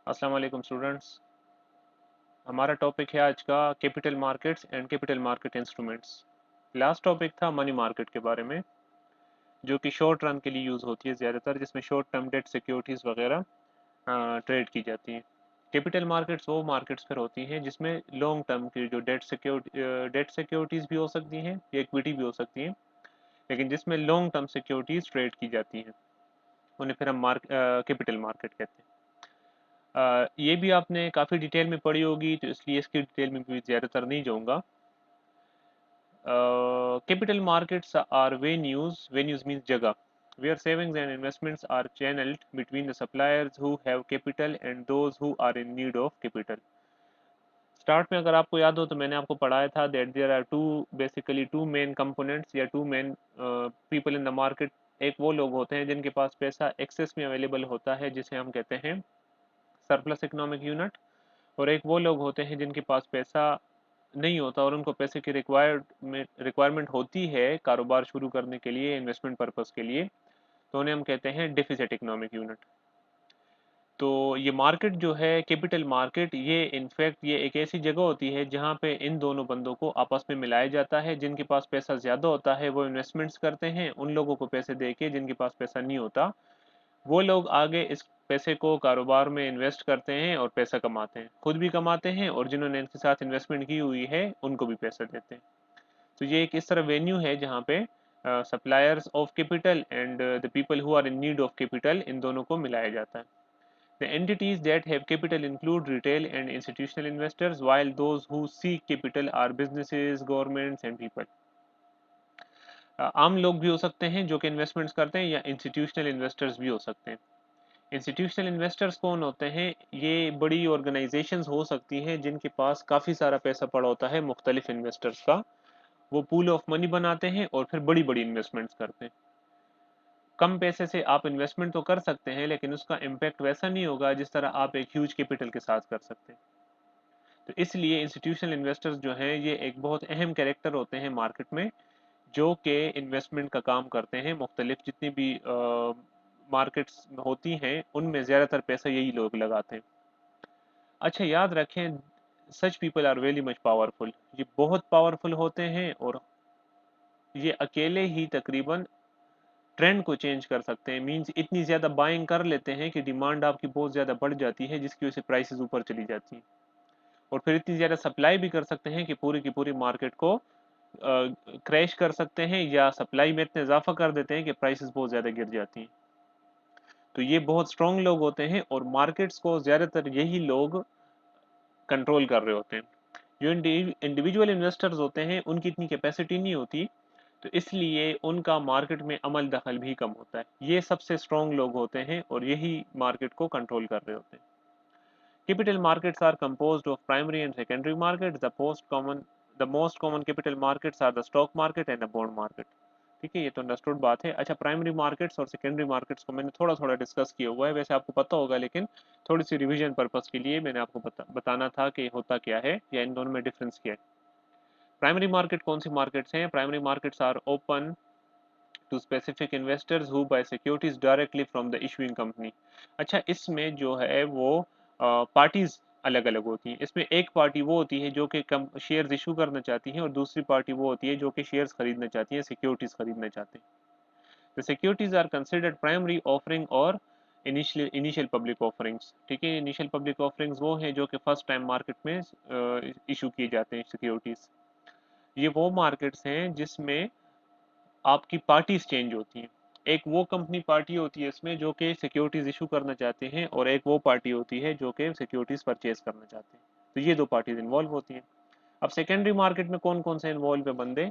अस्सलाम वालेकुम स्टूडेंट्स। हमारा टॉपिक है आज का capital markets and capital market instruments. Last topic था मनी मार्केट के बारे में, जो कि शॉर्ट रन के लिए यूज़ होती है ज़्यादातर, जिसमें शॉर्ट टर्म डेट सिक्योरिटीज़ वगैरह ट्रेड की जाती हैं। कैपिटल मार्केट्स वो मार्केट्स फिर होती हैं जिसमें लॉन्ग टर्म की जो डेट सिक्योरिटीज़ भी हो सकती हैं या इक्विटी भी हो सकती हैं, लेकिन जिसमें लॉन्ग टर्म सिक्योरिटीज़ ट्रेड की जाती हैं उन्हें फिर हम कैपिटल मार्केट कहते हैं। ये भी आपने काफ़ी डिटेल में पढ़ी होगी, तो इसलिए इसकी डिटेल में भी ज़्यादातर नहीं जाऊंगा। Capital markets are venues means जगह, where savings and investments are channeled between the suppliers who have capital and those who are in need of capital. Start में अगर आपको याद हो तो मैंने आपको पढ़ाया था that there are two main components या two main people in the market. एक वो लोग होते हैं जिनके पास पैसा एक्सेस में अवेलेबल होता है, जिसे हम कहते हैं सरप्लस इकोनॉमिक यूनिट। और एक वो लोग होते हैं जिनके पास पैसा नहीं होता और उनको पैसे की रिक्वायरमेंट होती है कारोबार शुरू करने के लिए, इन्वेस्टमेंट पर्पस के लिए, तो उन्हें हम कहते हैं डेफिसिट इकोनॉमिक यूनिट। तो ये मार्केट जो है कैपिटल मार्केट, ये इनफैक्ट ये एक ऐसी जगह होती है जहाँ पे इन दोनों बंदों को आपस में मिलाया जाता है। जिनके पास पैसा ज़्यादा होता है वो इन्वेस्टमेंट्स करते हैं उन लोगों को पैसे दे के, जिनके पास पैसा नहीं होता वो लोग आगे इस पैसे को कारोबार में इन्वेस्ट करते हैं और पैसा कमाते हैं, खुद भी कमाते हैं और जिन्होंने इनके साथ इन्वेस्टमेंट की हुई है उनको भी पैसा देते हैं। तो ये एक इस तरह वेन्यू है जहाँ पे suppliers of capital and the people who are in need of capital, इन दोनों को मिलाया जाता है। The entities that have capital include retail and institutional investors, while those who seek capital are businesses, governments, and people. आम लोग भी हो सकते हैं जो कि इन्वेस्टमेंट्स करते हैं, या इंस्टीट्यूशनल इन्वेस्टर्स भी हो सकते हैं। इंस्टीट्यूशनल इन्वेस्टर्स कौन होते हैं? ये बड़ी ऑर्गेनाइजेशंस हो सकती हैं जिनके पास काफ़ी सारा पैसा पड़ा होता है मुख्तलिफ इन्वेस्टर्स का। वो पूल ऑफ मनी बनाते हैं और फिर बड़ी बड़ी इन्वेस्टमेंट्स करते हैं। कम पैसे से आप इन्वेस्टमेंट तो कर सकते हैं, लेकिन उसका इम्पैक्ट वैसा नहीं होगा जिस तरह आप एक ह्यूज कैपिटल के साथ कर सकते हैं। तो इसलिए इंस्टीट्यूशनल इन्वेस्टर्स जो हैं ये एक बहुत अहम कैरेक्टर होते हैं मार्केट में, जो कि इन्वेस्टमेंट का काम करते हैं। मुख्तलिफ जितनी भी मार्केट्स होती हैं उनमें ज़्यादातर पैसा यही लोग लगाते हैं। अच्छा याद रखें, such people are very much powerful. ये बहुत पावरफुल होते हैं और ये अकेले ही तकरीबन ट्रेंड को चेंज कर सकते हैं। मींस इतनी ज़्यादा बाइंग कर लेते हैं कि डिमांड आपकी बहुत ज़्यादा बढ़ जाती है, जिसकी वजह से प्राइसेस ऊपर चली जाती हैं। और फिर इतनी ज़्यादा सप्लाई भी कर सकते हैं कि पूरी की पूरी मार्केट को क्रैश कर सकते हैं, या सप्लाई में इतने इजाफा कर देते हैं कि प्राइसेस बहुत ज़्यादा गिर जाती हैं। तो ये बहुत स्ट्रॉन्ग लोग होते हैं और मार्केट्स को ज़्यादातर यही लोग कंट्रोल कर रहे होते हैं। जो इंडिविजुअल इन्वेस्टर्स होते हैं उनकी इतनी कैपेसिटी नहीं होती, तो इसलिए उनका मार्केट में अमल दखल भी कम होता है। ये सबसे स्ट्रॉन्ग लोग होते हैं और यही मार्केट को कंट्रोल कर रहे होते हैं। Capital markets are composed of primary and secondary markets. The most common capital markets are the stock market and the bond market. ठीक है, ये तो अंडरस्टूड बात है। अच्छा, प्राइमरी मार्केट्स और सेकेंडरी मार्केट्स को मैंने थोड़ा थोड़ा डिस्कस किया हुआ है, वैसे आपको पता होगा, लेकिन थोड़ी सी रिवीजन पर्पस के लिए मैंने आपको बताना था कि होता क्या है या इन दोनों में डिफरेंस क्या है। प्राइमरी मार्केट कौन सी मार्केट्स हैं? Primary markets are open to specific investors who buy securities directly from the issuing company. अच्छा, इसमें जो है वो पार्टीज अलग अलग होती हैं। इसमें एक पार्टी वो होती है जो कि कम शेयर्स इशू करना चाहती है और दूसरी पार्टी वो होती है जो कि शेयर्स खरीदना चाहती है, सिक्योरिटीज खरीदना चाहते हैं। The securities are considered primary offering और इनिशियल पब्लिक ऑफरिंग्स। ठीक है, इनिशियल पब्लिक ऑफरिंग्स वो हैं जो कि फर्स्ट टाइम मार्केट में इशू किए जाते हैं सिक्योरिटीज। ये वो मार्केट्स हैं जिसमें आपकी पार्टीज चेंज होती हैं। एक वो कंपनी पार्टी होती है इसमें जो कि सिक्योरिटीज इशू करना चाहते हैं, और एक वो पार्टी होती है जो कि सिक्योरिटीज परचेज करना चाहते हैं। तो ये दो पार्टीज इन्वॉल्व होती हैं। अब सेकेंडरी मार्केट में कौन कौन से इन्वॉल्व है बंदे?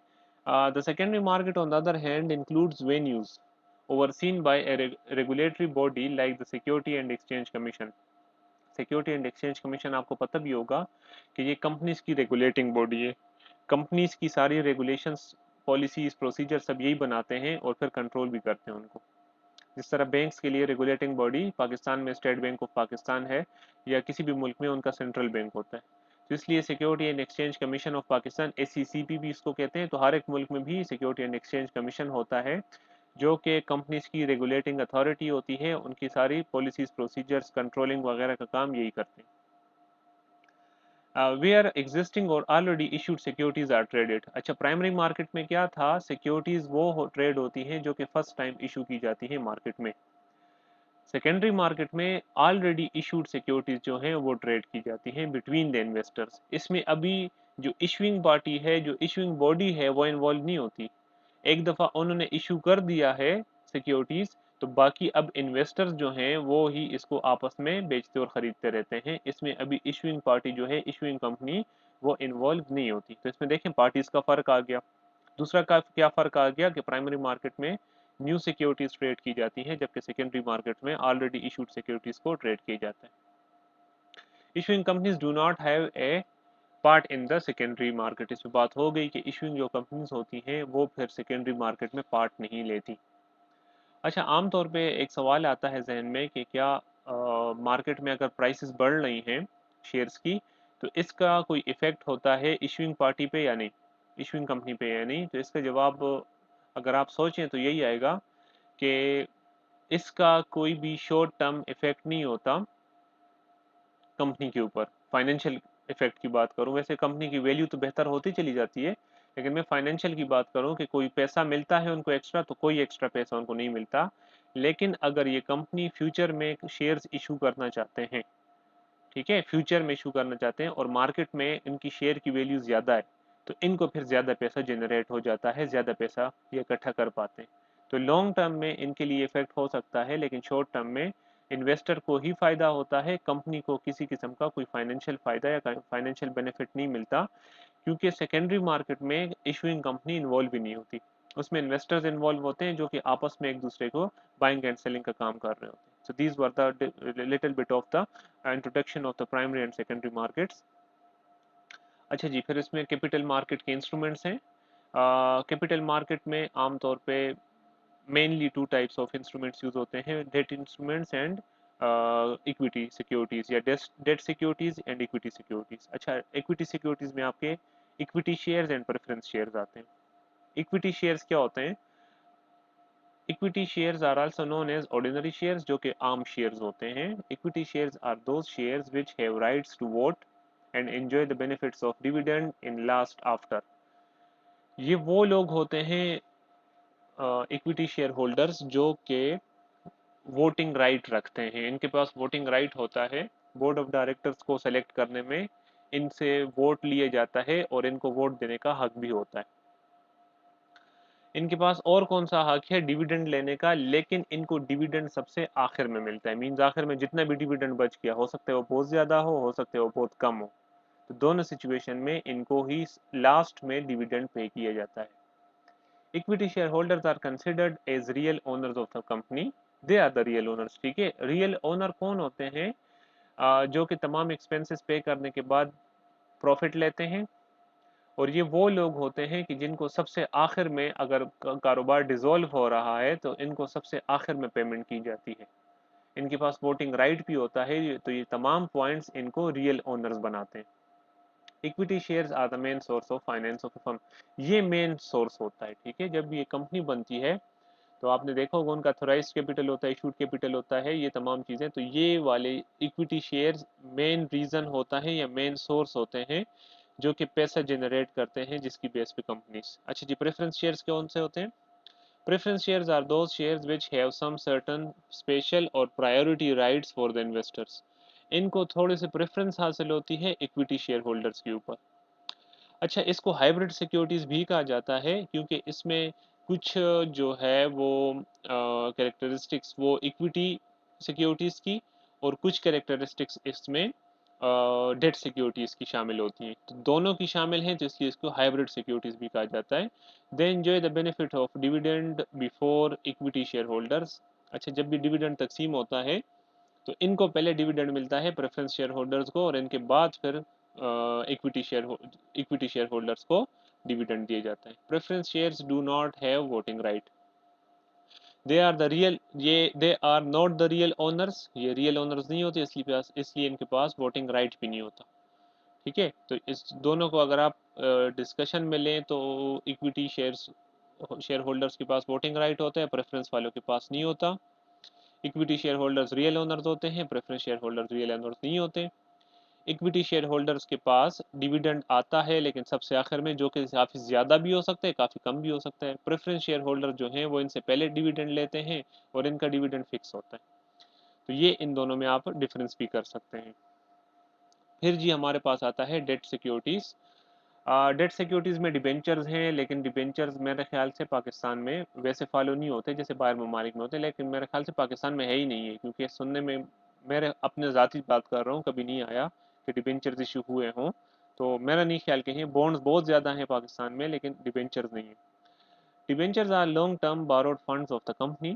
The secondary market on the other hand includes venues overseen by a regulatory body like the security and exchange commission. Security and exchange commission आपको पता भी होगा कि ये कंपनीज की रेगुलेटिंग बॉडी है। कंपनीज की सारी रेगुलेशंस, पॉलिसीज, प्रोसीजर सब यही बनाते हैं और फिर कंट्रोल भी करते हैं उनको। जिस तरह बैंक्स के लिए रेगुलेटिंग बॉडी पाकिस्तान में स्टेट बैंक ऑफ पाकिस्तान है, या किसी भी मुल्क में उनका सेंट्रल बैंक होता है। तो इसलिए security and exchange commission of Pakistan, एसीसीपी भी इसको कहते हैं। तो हर एक मुल्क में भी सिक्योरिटी एंड एक्सचेंज कमीशन होता है जो कि कंपनीज की रेगुलेटिंग अथॉरिटी होती है, उनकी सारी पॉलिसीज प्रोसीजर्स कंट्रोलिंग वगैरह का काम यही करते हैं। वेयर एग्जिस्टिंग और already issued securities are traded. अच्छा, प्राइमरी मार्केट में क्या था, सिक्योरिटीज वो ट्रेड होती हैं जो कि फर्स्ट टाइम इशू की जाती है मार्केट में। सेकेंडरी मार्केट में ऑलरेडी इशूड सिक्योरिटीज जो हैं वो ट्रेड की जाती हैं बिटवीन द इन्वेस्टर्स। इसमें अभी जो इशूइंग पार्टी है, जो इशूइंग बॉडी है, वो इन्वॉल्व नहीं होती। एक दफ़ा उन्होंने इशू कर दिया है सिक्योरिटीज, तो बाकी अब इन्वेस्टर्स जो हैं वो ही इसको आपस में बेचते और ख़रीदते रहते हैं। इसमें अभी इशूइंग पार्टी जो है, इशूइंग कंपनी, वो इन्वॉल्व नहीं होती। तो इसमें देखें पार्टीज का फ़र्क आ गया। दूसरा का क्या फ़र्क आ गया कि प्राइमरी मार्केट में न्यू सिक्योरिटीज ट्रेड की जाती हैं, जबकि सेकेंडरी मार्केट में ऑलरेडी इशूड सिक्योरिटीज को ट्रेड किया जाता है। Issuing companies do not have a part in the secondary market. इसमें बात हो गई कि इशूइंग जो कंपनीज होती हैं वो फिर सेकेंडरी मार्केट में पार्ट नहीं लेती। अच्छा, आमतौर पे एक सवाल आता है जहन में कि क्या मार्केट में अगर प्राइसेस बढ़ रही हैं शेयर्स की, तो इसका कोई इफेक्ट होता है इशूइंग पार्टी पे या नहीं, इशूइंग कंपनी पे या नहीं। तो इसका जवाब अगर आप सोचें तो यही आएगा कि इसका कोई भी शॉर्ट टर्म इफेक्ट नहीं होता कंपनी के ऊपर। फाइनेंशियल इफेक्ट की बात करूं, वैसे कंपनी की वैल्यू तो बेहतर होती चली जाती है, लेकिन मैं फाइनेंशियल की बात करूं कि कोई पैसा मिलता है उनको एक्स्ट्रा, तो कोई एक्स्ट्रा पैसा उनको नहीं मिलता। लेकिन अगर ये कंपनी फ्यूचर में शेयर्स इशू करना चाहते हैं, ठीक है, फ्यूचर में इशू करना चाहते हैं और मार्केट में इनकी शेयर की वैल्यू ज़्यादा है, तो इनको फिर ज़्यादा पैसा जनरेट हो जाता है, ज़्यादा पैसा ये इकट्ठा कर पाते हैं। तो लॉन्ग टर्म में इनके लिए इफेक्ट हो सकता है, लेकिन शॉर्ट टर्म में इन्वेस्टर को ही फ़ायदा होता है, कंपनी को किसी किस्म का कोई फाइनेंशियल फ़ायदा या फाइनेंशियल बेनिफिट नहीं मिलता, क्योंकि सेकेंडरी मार्केट में इशूइंग कंपनी इन्वॉल्व भी नहीं होती। उसमें इन्वेस्टर्स इन्वॉल्व होते हैं जो कि आपस में एक दूसरे को बाइंग एंड सेलिंग का काम कर रहे होते हैं। So these were the little bit of the introduction of the primary and secondary markets. अच्छा जी, फिर इसमें कैपिटल मार्केट के इंस्ट्रूमेंट्स हैं। कैपिटल मार्केट में आमतौर पे mainly two types of instruments use होते हैं, debt instruments and equity securities, या debt securities and equity securities. अच्छा, इक्विटी सिक्योरिटीज में आपके equity shares and preference shares आते हैं। इक्विटी शेयर्स क्या होते हैं? Equity shares are also known as ordinary shares, जो कि आम शेयर्स होते हैं। Equity shares are those shares which have rights to vote and enjoy the benefits of dividend in last after. ये वो लोग होते हैं इक्विटी शेयर होल्डर्स जो कि वोटिंग राइट रखते हैं, इनके पास वोटिंग राइट होता है। बोर्ड ऑफ डायरेक्टर्स को सेलेक्ट करने में इनसे वोट लिए जाता है और इनको वोट देने का हक भी होता है। इनके पास और कौन सा हक है? डिविडेंड लेने का, लेकिन इनको डिविडेंड सबसे आखिर में मिलता है। मींस आखिर में जितना भी डिविडेंड बच गया, हो सकता है वो बहुत ज्यादा हो सकता है वो बहुत कम हो, तो दोनों सिचुएशन में इनको ही लास्ट में डिविडेंड पे किया जाता है। Equity share holders are considered as real owners of the company. They are the real owners. ठीक है, रियल ओनर कौन होते हैं? जो कि तमाम एक्सपेंसेस पे करने के बाद प्रॉफिट लेते हैं, और ये वो लोग होते हैं कि जिनको सबसे आखिर में अगर कारोबार डिसॉल्व हो रहा है तो इनको सबसे आखिर में पेमेंट की जाती है। इनके पास वोटिंग राइट भी होता है, तो ये तमाम पॉइंट्स इनको रियल ओनर्स बनाते हैं। Equity shares are the main source of finance of firm. ये मेन सोर्स होता है। ठीक है, जब ये कंपनी बनती है तो आपने देखा होगा उनका थोराइज कैपिटल होता है, इशूड कैपिटल होता है, ये तमाम चीज़ें। तो ये वाले इक्विटी शेयर्स मेन रीज़न होता है या मेन सोर्स होते हैं जो कि पैसा जनरेट करते हैं जिसकी बेस पे कंपनीज। अच्छा जी, प्रेफरेंस शेयर्स कौन से होते हैं? Preference shares are those shares which have some certain special और priority rights for the investors. इनको थोड़ी सी प्रेफरेंस हासिल होती है इक्विटी शेयर होल्डर्स के ऊपर। अच्छा, इसको हाइब्रिड सिक्योरिटीज भी कहा जाता है क्योंकि इसमें कुछ जो है वो कैरेक्टरिस्टिक्स वो इक्विटी सिक्योरिटीज की, और कुछ कैरेक्टरिस्टिक्स इसमें डेट सिक्योरिटीज की शामिल होती हैं। तो दोनों की शामिल हैं, तो इसलिए इसको हाइब्रिड सिक्योरिटीज भी कहा जाता है। They enjoy the benefit of dividend before equity share holders. अच्छा, जब भी डिविडेंड तकसीम होता है तो इनको पहले डिविडेंड मिलता है प्रेफरेंस शेयर होल्डर्स को, और इनके बाद फिर इक्विटी शेयर होल्डर्स को डिविडेंड दिए जाता है। Preference shares do not have voting right. They are the real ये they are not the real owners, ये रियल ओनर्स नहीं होते, इसलिए इनके पास वोटिंग राइट भी नहीं होता। ठीक है, तो इस दोनों को अगर आप डिस्कशन में लें तो इक्विटी शेयर्स शेयर होल्डर्स के पास वोटिंग राइट होता है, प्रेफरेंस वालों के पास नहीं होता। Equity share holders real owners होते हैं, preference share holders real owners नहीं होते। इक्विटी शेयर होल्डर्स के पास डिविडेंड आता है लेकिन सबसे आखिर में, जो कि काफ़ी ज़्यादा भी हो सकता है, काफ़ी कम भी हो सकता है। प्रेफरेंस शेयर होल्डर जो हैं वो इनसे पहले डिविडेंड लेते हैं और इनका डिविडेंड फिक्स होता है। तो ये इन दोनों में आप डिफरेंस भी कर सकते हैं। फिर जी हमारे पास आता है डेट सिक्योरिटीज़। डेट सिक्योरिटीज़ में डिबेंचर्स हैं, लेकिन डिबेंचर्स मेरे ख्याल से पाकिस्तान में वैसे फॉलो नहीं होते जैसे बाहर ममालिक में होते, लेकिन मेरे ख्याल से पाकिस्तान में है ही नहीं है, क्योंकि सुनने में, मेरे अपने ज़ाती बात कर रहा हूँ, कभी नहीं आया कि डिबेंचर्स इशू हुए हों। तो मेरा नहीं ख्याल कहीं। बॉन्ड्स बहुत ज़्यादा हैं पाकिस्तान में, लेकिन डिबेंचर्स नहीं है। Debentures are long term borrowed funds of the company.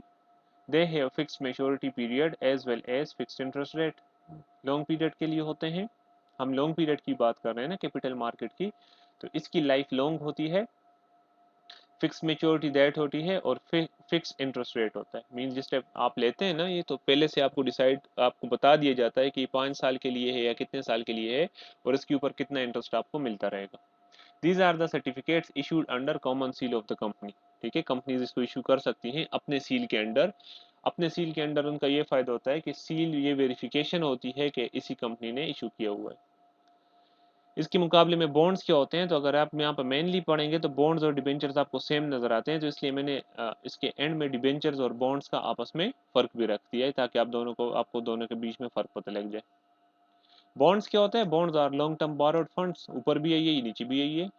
They have fixed maturity period as well as fixed interest rate. Long period के लिए होते हैं। हम लॉन्ग पीरियड की बात कर रहे हैं ना, कैपिटल मार्केट की। तो इसकी लाइफ लॉन्ग होती है, फिक्स मेच्योरिटी डेट होती है और फिक्स इंटरेस्ट रेट होता है। मीन जिस टाइप आप लेते हैं ना, ये तो पहले से आपको डिसाइड, आपको बता दिया जाता है कि 5 साल के लिए है या कितने साल के लिए है और इसके ऊपर कितना इंटरेस्ट आपको मिलता रहेगा। These are the certificates issued under common seal of the company. ठीक है, कंपनीज इसको इशू कर सकती हैं अपने सील के अंडर। अपने सील के अंडर उनका ये फायदा होता है कि सील ये वेरिफिकेशन होती है कि इसी कंपनी ने इशू किया हुआ है। इसके मुकाबले में बॉन्ड्स क्या होते हैं, तो अगर आप यहाँ पर मेनली पढ़ेंगे तो बॉन्ड्स और डिबेंचर्स आपको सेम नजर आते हैं, तो इसलिए मैंने इसके एंड में डिबेंचर्स और बॉन्ड्स का आपस में फ़र्क भी रख दिया है, ताकि आपको दोनों के बीच में फ़र्क पता लग जाए। बॉन्ड्स क्या होता है? Bonds are long term borrowed funds, ऊपर भी यही है नीचे भी यही है।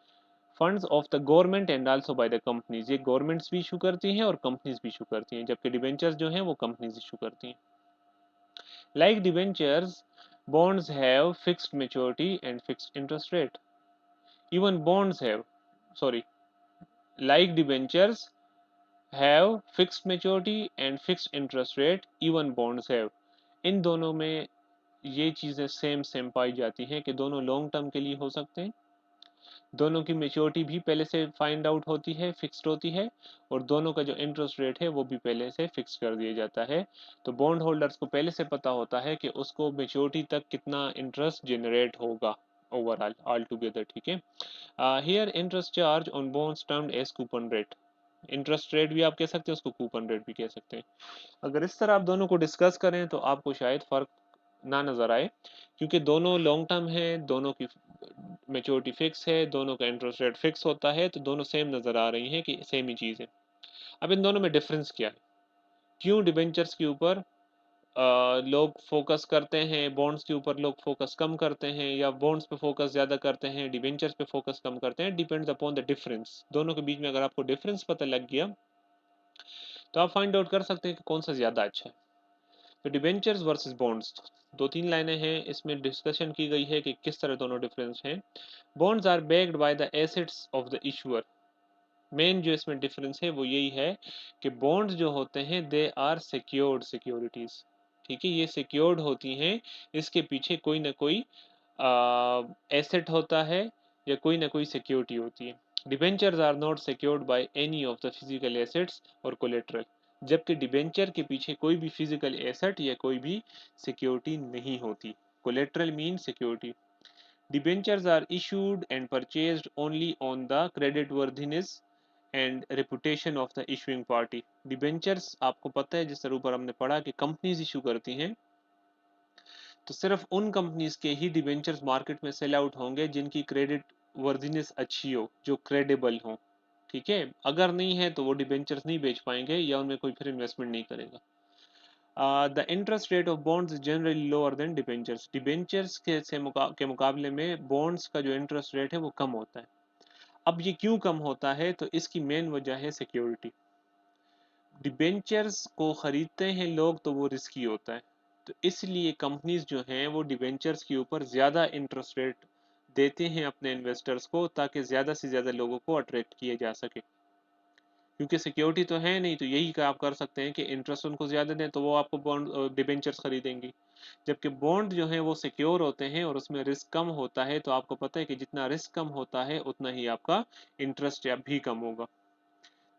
Funds of the government and also by the companies, ये गवर्नमेंट्स भी इशू करती हैं और कंपनीज भी इशू करती हैं, जबकि डिबेंचर्स जो हैं वो कंपनीज इशू करती हैं। Like debentures, bonds have fixed maturity and fixed interest rate. Even bonds have, sorry, like debentures have fixed maturity and fixed interest rate, even bonds have. इन दोनों में ये चीज़ें सेम सेम पाई जाती हैं कि दोनों लॉन्ग टर्म के लिए हो सकते हैं, दोनों की मेच्योरिटी भी पहले से फाइंड आउट होती है, फिक्स्ड होती है, और दोनों का जो इंटरेस्ट रेट है वो भी पहले से फिक्स कर दिया जाता है। तो बॉन्ड होल्डर्स को पहले से पता होता है कि उसको मेच्योरिटी तक कितना इंटरेस्ट जनरेट होगा ओवरऑल ऑल टुगेदर। ठीक है, here interest charge on bonds termed as coupon rate. Interest rate भी आप कह सकते हैं, उसको कूपन रेट भी कह सकते हैं। अगर इस तरह आप दोनों को डिस्कस करें तो आपको शायद फर्क ना नजर आए, क्योंकि दोनों लॉन्ग टर्म है, दोनों की मेच्योरिटी फिक्स है, दोनों का इंटरेस्ट रेट फिक्स होता है, तो दोनों सेम नजर आ रही हैं कि सेम ही चीज़ है। अब इन दोनों में डिफरेंस क्या है? क्यों डिबेंचर्स के ऊपर लोग फोकस करते हैं, बॉन्ड्स के ऊपर लोग फोकस कम करते हैं, या बॉन्ड्स पे फोकस ज़्यादा करते हैं, डिबेंचर्स पे फोकस कम करते हैं? Depends upon the difference. दोनों के बीच में अगर आपको डिफरेंस पता लग गया तो आप फाइंड आउट कर सकते हैं कि कौन सा ज़्यादा अच्छा है। तो डिबेंचर्स वर्सेस बॉन्ड्स, दो तीन लाइनें हैं, इसमें डिस्कशन की गई है कि किस तरह दोनों डिफरेंस हैं। Bonds are backed by the assets of the issuer. Main जो इसमें डिफरेंस है वो यही है कि बॉन्ड्स जो होते हैं दे आर सिक्योर्ड सिक्योरिटीज। ठीक है, ये सिक्योर्ड होती हैं, इसके पीछे कोई ना कोई एसेट होता है या कोई ना कोई सिक्योरिटी होती है। Debentures are not secured by any of the physical assets और कोलेट्रल, जबकि डिबेंचर के पीछे कोई भी फिजिकल एसेट या कोई भी सिक्योरिटी नहीं होती। Collateral mean security. Debentures are issued and purchased only on the creditworthiness and reputation of the issuing party. Debentures आपको पता है, जिस तरह ऊपर हमने पढ़ा कि कंपनीज इशू करती हैं, तो सिर्फ उन कंपनीज के ही डिबेंचर्स मार्केट में सेल आउट होंगे जिनकी क्रेडिट वर्दीनेस अच्छी हो, जो क्रेडिबल हो। ठीक है, अगर नहीं है तो वो डिबेंचर्स नहीं बेच पाएंगे या उनमें कोई फिर इन्वेस्टमेंट नहीं करेगा। The interest rate of bonds is generally lower than debentures. Debentures के मुकाबले में बॉन्ड्स का जो इंटरेस्ट रेट है वो कम होता है। अब ये क्यों कम होता है? तो इसकी मेन वजह है सिक्योरिटी। डिबेंचर्स को खरीदते हैं लोग तो वो रिस्की होता है, तो इसलिए कंपनीज जो हैं वो डिबेंचर्स के ऊपर ज़्यादा इंटरेस्ट रेट देते हैं अपने इन्वेस्टर्स को, ताकि ज़्यादा से ज़्यादा लोगों को अट्रैक्ट किया जा सके। क्योंकि सिक्योरिटी तो है नहीं, तो यही का आप कर सकते हैं कि इंटरेस्ट उनको ज़्यादा दें तो वो आपको बॉन्ड डिबेंचर्स खरीदेंगी। जबकि बॉन्ड जो है वो सिक्योर होते हैं और उसमें रिस्क कम होता है, तो आपको पता है कि जितना रिस्क कम होता है उतना ही आपका इंटरेस्ट या भी कम होगा।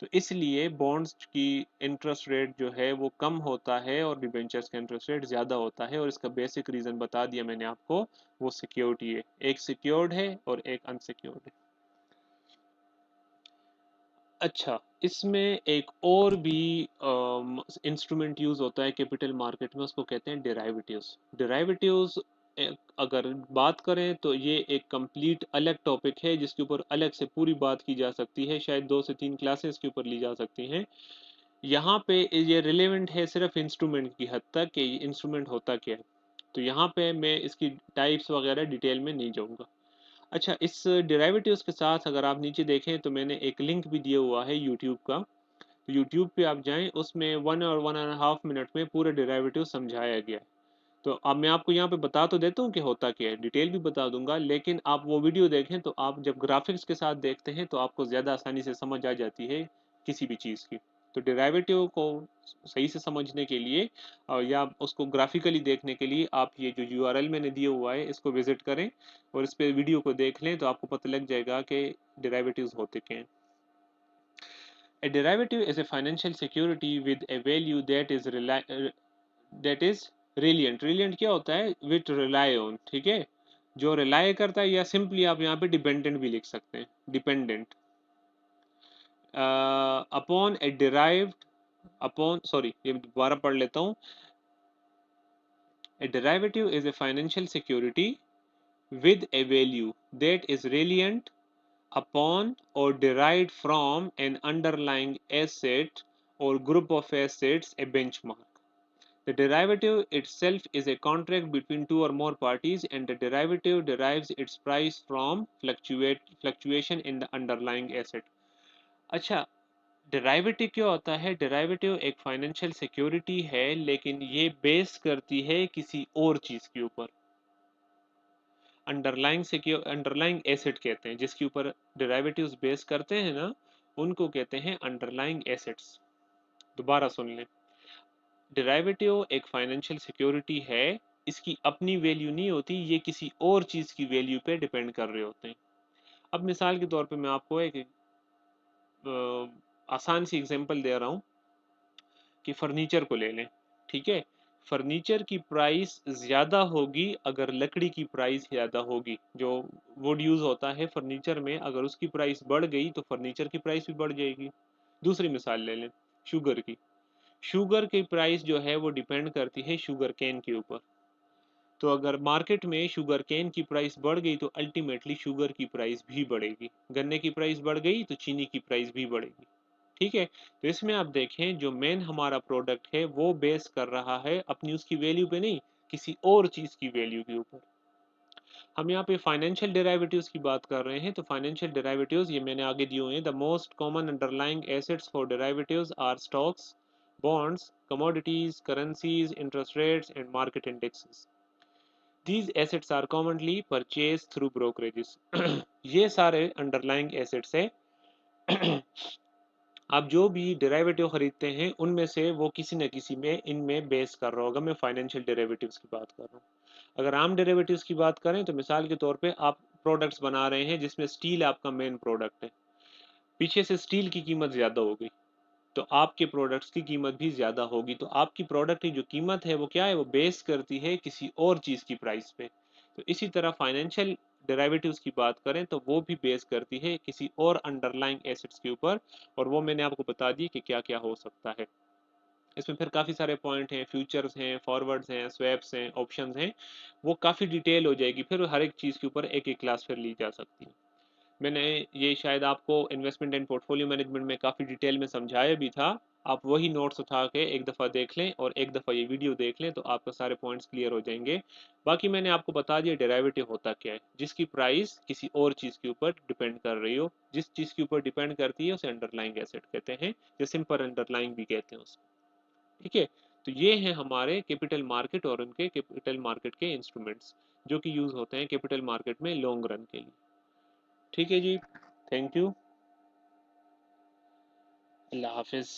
तो इसलिए बॉन्ड्स की इंटरेस्ट रेट जो है वो कम होता है और डिबेंचर्स का इंटरेस्ट रेट ज़्यादा होता है, और इसका बेसिक रीज़न बता दिया मैंने आपको, वो सिक्योरिटी है। एक सिक्योर्ड है और एक अनसिक्योर्ड है। अच्छा, इसमें एक और भी इंस्ट्रूमेंट यूज़ होता है कैपिटल मार्केट में, उसको कहते हैं डेरिवेटिव्स। डेरिवेटिव्स अगर बात करें तो ये एक कंप्लीट अलग टॉपिक है जिसके ऊपर अलग से पूरी बात की जा सकती है, शायद 2 से 3 क्लासेस के ऊपर ली जा सकती हैं। यहाँ पे ये रिलेवेंट है सिर्फ इंस्ट्रूमेंट की हद तक कि इंस्ट्रूमेंट होता क्या है। तो यहाँ पे मैं इसकी टाइप्स वगैरह डिटेल में नहीं जाऊँगा। अच्छा, इस डेरिवेटिव्स के साथ अगर आप नीचे देखें तो मैंने एक लिंक भी दिया हुआ है यूट्यूब का। यूट्यूब पे आप जाएं, उसमें 1 और 1.5 मिनट में पूरा डेरिवेटिव समझाया गया है। तो अब मैं आपको यहाँ पे बता तो देता हूँ कि होता क्या है, डिटेल भी बता दूंगा, लेकिन आप वो वीडियो देखें तो आप जब ग्राफिक्स के साथ देखते हैं तो आपको ज़्यादा आसानी से समझ आ जाती है किसी भी चीज़ की। तो डेरिवेटिव को सही से समझने के लिए या उसको ग्राफिकली देखने के लिए आप ये जो यूआरएल मैंने दिया हुआ है इसको विजिट करें और इस पे वीडियो को देख लें तो आपको पता लग जाएगा कि डेरिवेटिव्स होते क्या हैं। A derivative is a financial security with a value that is reliant. Reliant क्या होता है? With rely on, ठीक है? जो rely करता है, या simply आप यहाँ पे dependent भी लिख सकते हैं, dependent upon a derived upon, sorry ये दोबारा पढ़ लेता हूँ. A derivative is a financial security with a value that is reliant upon or derived from an underlying asset or group of assets, a benchmark. The derivative itself is a contract between two or more parties, and the derivative derives its price from fluctuation in the underlying asset. अच्छा, derivative क्या होता है? Derivative एक financial security है, लेकिन ये base करती है किसी और चीज के ऊपर। अंडरलाइंग एसेट कहते हैं जिसके ऊपर डेरिवेटिव्स बेस करते हैं ना, उनको कहते हैं अंडरलाइंग एसेट्स। दोबारा सुन लें, डेरिवेटिव एक फाइनेंशियल सिक्योरिटी है, इसकी अपनी वैल्यू नहीं होती, ये किसी और चीज की वैल्यू पे डिपेंड कर रहे होते हैं। अब मिसाल के तौर पे मैं आपको एक आसान सी एग्जांपल दे रहा हूँ कि फर्नीचर को ले लें, ठीक है? फर्नीचर की प्राइस ज़्यादा होगी अगर लकड़ी की प्राइस ज़्यादा होगी। जो वुड यूज़ होता है फर्नीचर में, अगर उसकी प्राइस बढ़ गई तो फर्नीचर की प्राइस भी बढ़ जाएगी। दूसरी मिसाल ले लें, शुगर की। शुगर की प्राइस जो है वो डिपेंड करती है शुगर केन के ऊपर। तो अगर मार्केट में शुगर केन की प्राइस बढ़ गई तो अल्टीमेटली शुगर की प्राइस भी बढ़ेगी। गन्ने की प्राइस बढ़ गई तो चीनी की प्राइस भी बढ़ेगी। ठीक है? तो इसमें आप देखें, जो मेन हमारा प्रोडक्ट है वो बेस कर रहा है अपनी उसकी वैल्यू पे नहीं, किसी और चीज़ की वैल्यू के ऊपर। हम यहाँ पे फाइनेंशियल डेरिवेटिव्स की बात कर रहे हैं, तो फाइनेंशियल डेरिवेटिव्स ये मैंने आगे दिए हुए हैं। The most common underlying assets for derivatives are stocks, bonds, commodities, currencies, interest rates and market indexes. These assets are commonly purchased through brokerages. ये सारे अंडरलाइंग एसेट्स है। आप जो भी डेरिवेटिव खरीदते हैं उनमें से वो किसी न किसी में इनमें बेस कर रहा होगा। मैं फाइनेंशियल डेरिवेटिव्स की बात कर रहा हूँ। अगर आम डेरिवेटिव्स की बात करें तो मिसाल के तौर पे आप प्रोडक्ट्स बना रहे हैं जिसमें स्टील आपका मेन प्रोडक्ट है, पीछे से स्टील की कीमत ज़्यादा हो गई तो आपके प्रोडक्ट्स की कीमत भी ज़्यादा होगी। तो आपकी प्रोडक्ट की जो कीमत है वो क्या है? वो बेस करती है किसी और चीज़ की प्राइस पे। तो इसी तरह फाइनेंशियल डेरिवेटिव्स की बात करें तो वो भी बेस करती है किसी और अंडरलाइंग एसेट्स के ऊपर, और वो मैंने आपको बता दी कि क्या क्या हो सकता है। इसमें फिर काफ़ी सारे पॉइंट हैं, फ्यूचर्स हैं, फॉरवर्ड्स हैं, स्वैप्स हैं, ऑप्शंस हैं। वो काफ़ी डिटेल हो जाएगी, फिर हर एक चीज़ के ऊपर एक एक क्लास फिर ली जा सकती है। मैंने ये शायद आपको इन्वेस्टमेंट एंड पोर्टफोलियो मैनेजमेंट में काफ़ी डिटेल में समझाया भी था। आप वही नोट्स उठा के एक दफ़ा देख लें और एक दफ़ा ये वीडियो देख लें तो आपके सारे पॉइंट्स क्लियर हो जाएंगे। बाकी मैंने आपको बता दिया डेरिवेटिव होता क्या है, जिसकी प्राइस किसी और चीज़ के ऊपर डिपेंड कर रही हो। जिस चीज़ के ऊपर डिपेंड करती है उसे अंडरलाइंग एसेट कहते हैं, या सिंपल अंडरलाइंग भी कहते हैं उसको। ठीक है? तो ये हैं हमारे कैपिटल मार्केट और उनके कैपिटल मार्केट के इंस्ट्रूमेंट्स जो कि यूज़ होते हैं कैपिटल मार्केट में लॉन्ग रन के लिए। ठीक है जी, थैंक यू, अल्लाह हाफिज़।